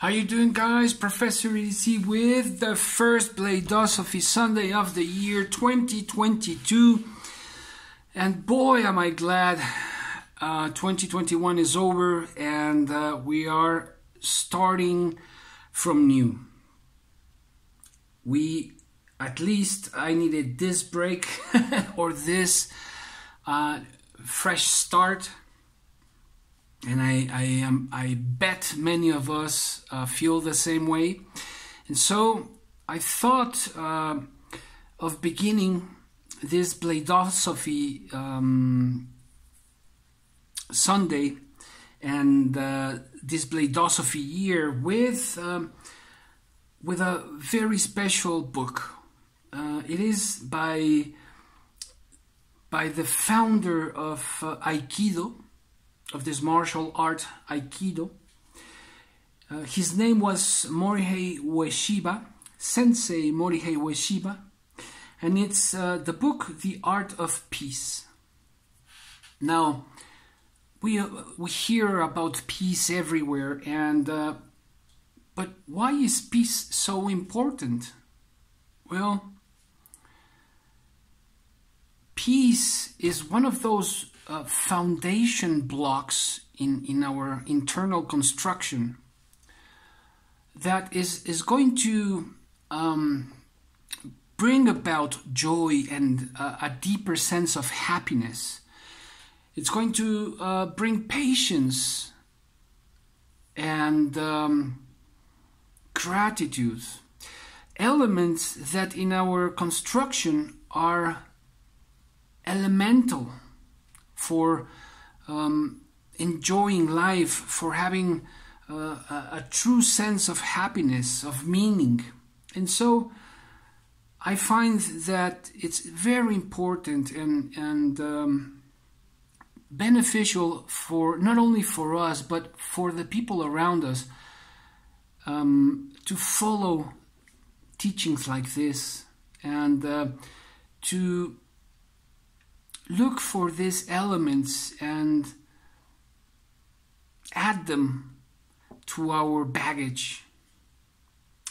How you doing, guys? Professor EDC with the first BLADE-OSOPHY Sunday of the year 2022. And boy, am I glad 2021 is over and we are starting from new. At least I needed this break or this fresh start. And I bet many of us feel the same way. And so I thought of beginning this BLADE-OSOPHY Sunday and this BLADE-OSOPHY year with a very special book. It is by the founder of Aikido, of this martial art Aikido. His name was Morihei Ueshiba, Sensei Morihei Ueshiba, and it's the book The Art of Peace. Now, we hear about peace everywhere, and but why is peace so important? Well, peace is one of those foundation blocks in our internal construction that is going to bring about joy and a deeper sense of happiness. It's going to bring patience and gratitude, elements that in our construction are elemental for enjoying life, for having a true sense of happiness, of meaning. And so I find that it's very important and beneficial for not only for us but for the people around us to follow teachings like this and to look for these elements and add them to our baggage.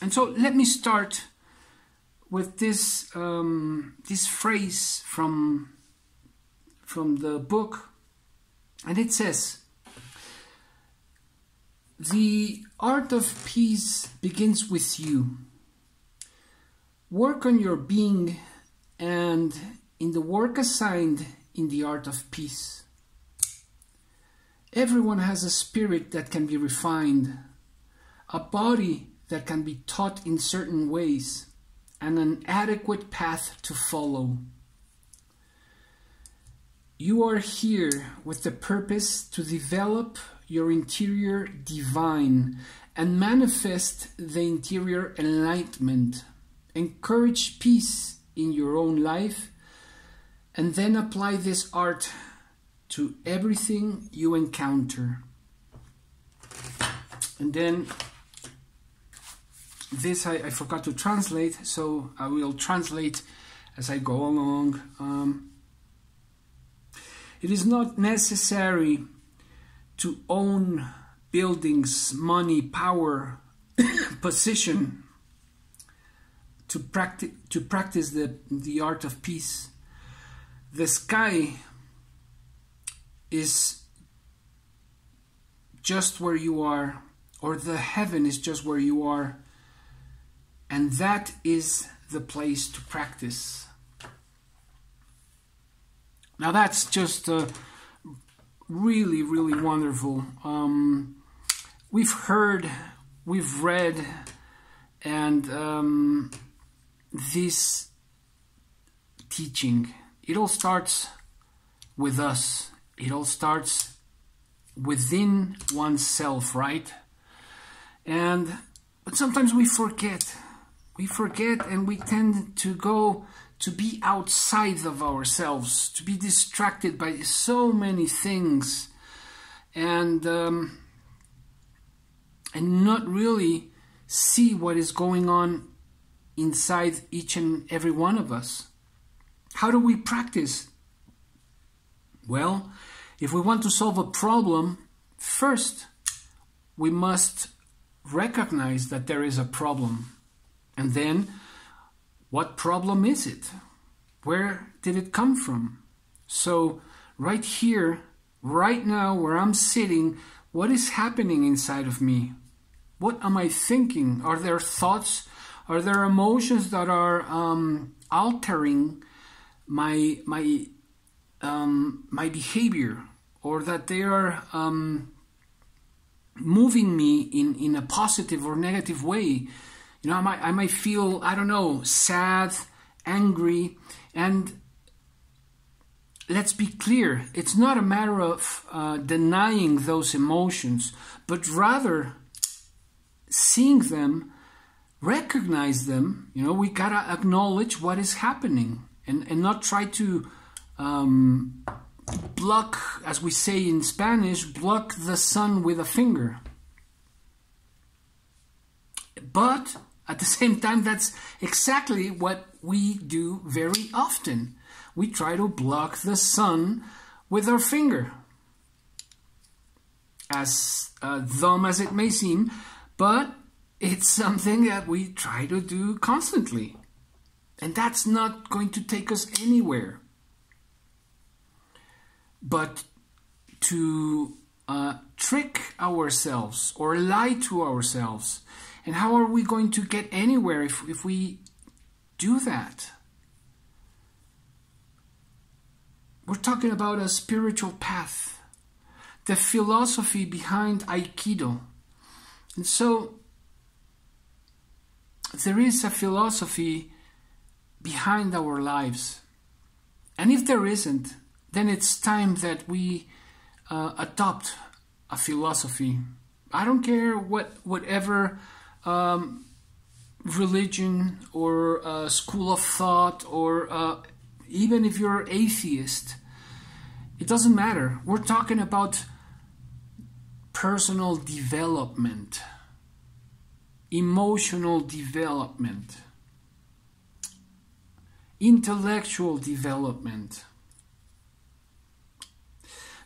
And so let me start with this this phrase from the book, and it says, "The art of peace begins with you. Work on your being and in the work assigned in the art of peace. Everyone has a spirit that can be refined, a body that can be taught in certain ways, and an adequate path to follow. You are here with the purpose to develop your interior divine and manifest the interior enlightenment. Encourage peace in your own life, and then apply this art to everything you encounter." And then this I forgot to translate, so I will translate as I go along. It is not necessary to own buildings, money, power, position to practice the art of peace. The sky is just where you are, or the heaven is just where you are, and that is the place to practice. Now that's just really, really wonderful. We've heard, we've read, and this teaching, it all starts with us. It all starts within oneself, right? But sometimes we forget. We forget, and we tend to go to be outside of ourselves, to be distracted by so many things, and not really see what is going on inside each and every one of us. How do we practice? Well, if we want to solve a problem, first we must recognize that there is a problem. And then, what problem is it? Where did it come from? So, right here, right now, where I'm sitting, what is happening inside of me? What am I thinking? Are there thoughts? Are there emotions that are altering my behavior, or that they are moving me in a positive or negative way? You know, I might feel, I don't know, sad, angry, and let's be clear, it's not a matter of denying those emotions, but rather seeing them, recognize them. You know, we gotta acknowledge what is happening and not try to block, as we say in Spanish, block the sun with a finger. But at the same time, that's exactly what we do very often. We try to block the sun with our finger. As dumb as it may seem, but it's something that we try to do constantly. And that's not going to take us anywhere. But to trick ourselves or lie to ourselves. And how are we going to get anywhere if we do that? We're talking about a spiritual path, the philosophy behind Aikido. And so there is a philosophy behind our lives. And if there isn't, then it's time that we adopt a philosophy. I don't care whatever religion or school of thought, or even if you're atheist, it doesn't matter. We're talking about personal development, emotional development, intellectual development.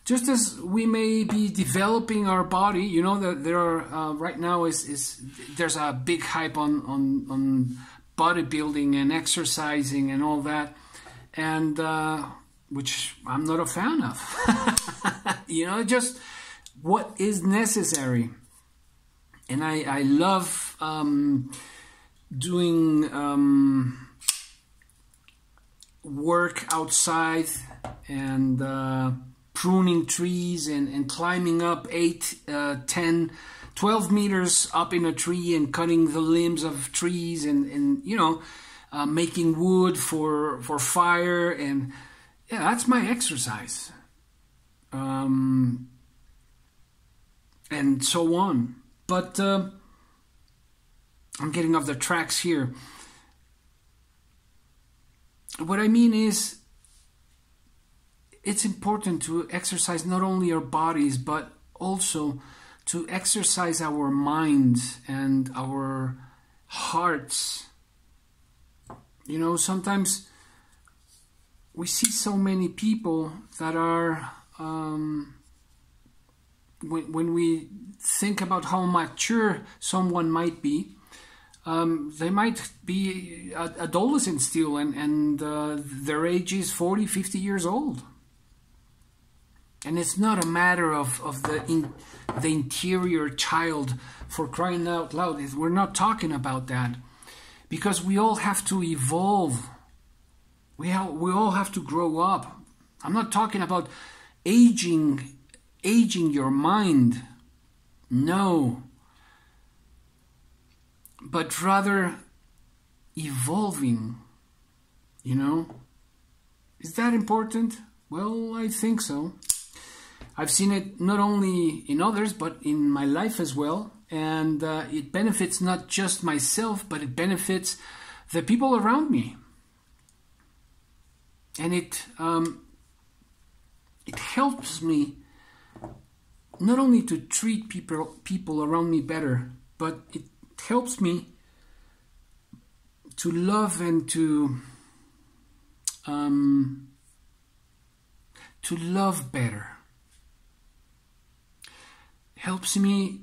Just as we may be developing our body, you know that there are right now there's a big hype on bodybuilding and exercising and all that, and which I'm not a fan of. You know, just what is necessary. And I love doing work outside and pruning trees and climbing up 8, 10, 12 meters up in a tree and cutting the limbs of trees and you know, making wood for fire. And yeah, that's my exercise. And so on. But I'm getting off the tracks here. What I mean is, it's important to exercise not only our bodies, but also to exercise our minds and our hearts. You know, sometimes we see so many people that are, when we think about how mature someone might be, they might be adolescents still, and their age is 40, 50 years old. And it's not a matter of the interior child, for crying out loud. We're not talking about that. Because we all have to evolve. We all have to grow up. I'm not talking about aging your mind. No. But rather evolving. You know? Is that important? Well, I think so. I've seen it not only in others, but in my life as well. And it benefits not just myself, but it benefits the people around me. And it helps me not only to treat people around me better, but it helps me to love and to love better. helps me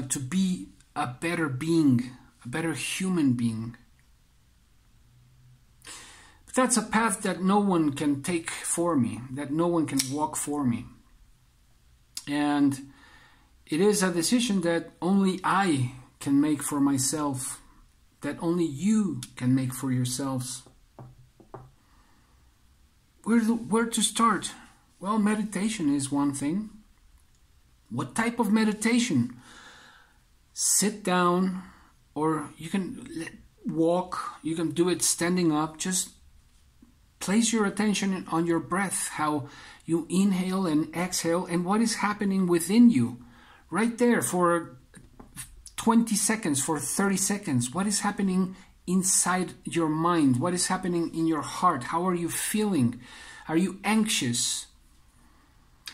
to be a better being, a better human being. But that's a path that no one can take for me, that no one can walk for me. And it is a decision that only I can make for myself, that only you can make for yourselves. Where to start? Well, meditation is one thing. What type of meditation? Sit down, or you can walk, you can do it standing up. Just place your attention on your breath, how you inhale and exhale, and what is happening within you. Right there for 20 seconds, for 30 seconds. What is happening inside your mind? What is happening in your heart? How are you feeling? Are you anxious?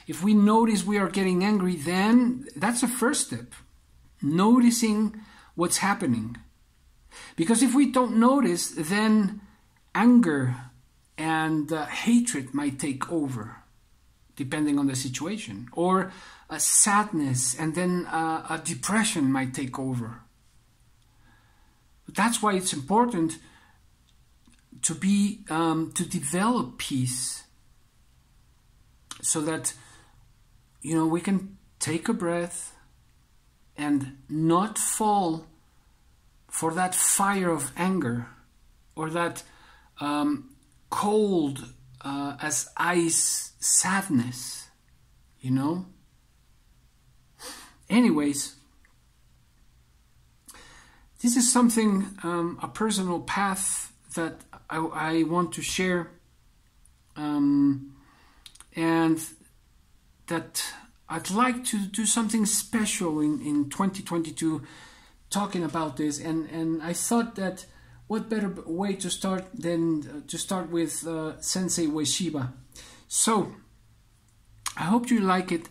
If we notice we are getting angry, then that's the first step. Noticing what's happening. Because if we don't notice, then anger and hatred might take over, depending on the situation. Or sadness, and then a depression might take over. That's why it's important to develop peace, so that we can take a breath and not fall for that fire of anger, or that cold as ice sadness, Anyways, this is something, a personal path that I want to share, and that I'd like to do something special in 2022 talking about this. And I thought that what better way to start than to start with Sensei Ueshiba. So, I hope you like it.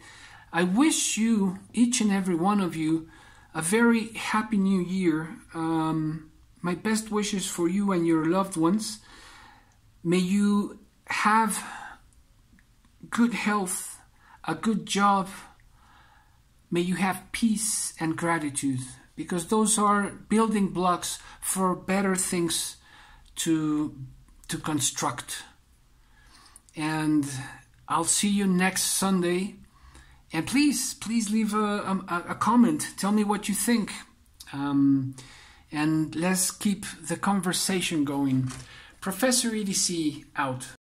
I wish you, each and every one of you, a very happy new year. My best wishes for you and your loved ones. May you have good health, a good job. May you have peace and gratitude, because those are building blocks for better things to construct. And I'll see you next Sunday. And please leave a comment. Tell me what you think. And let's keep the conversation going. Professor EDC out.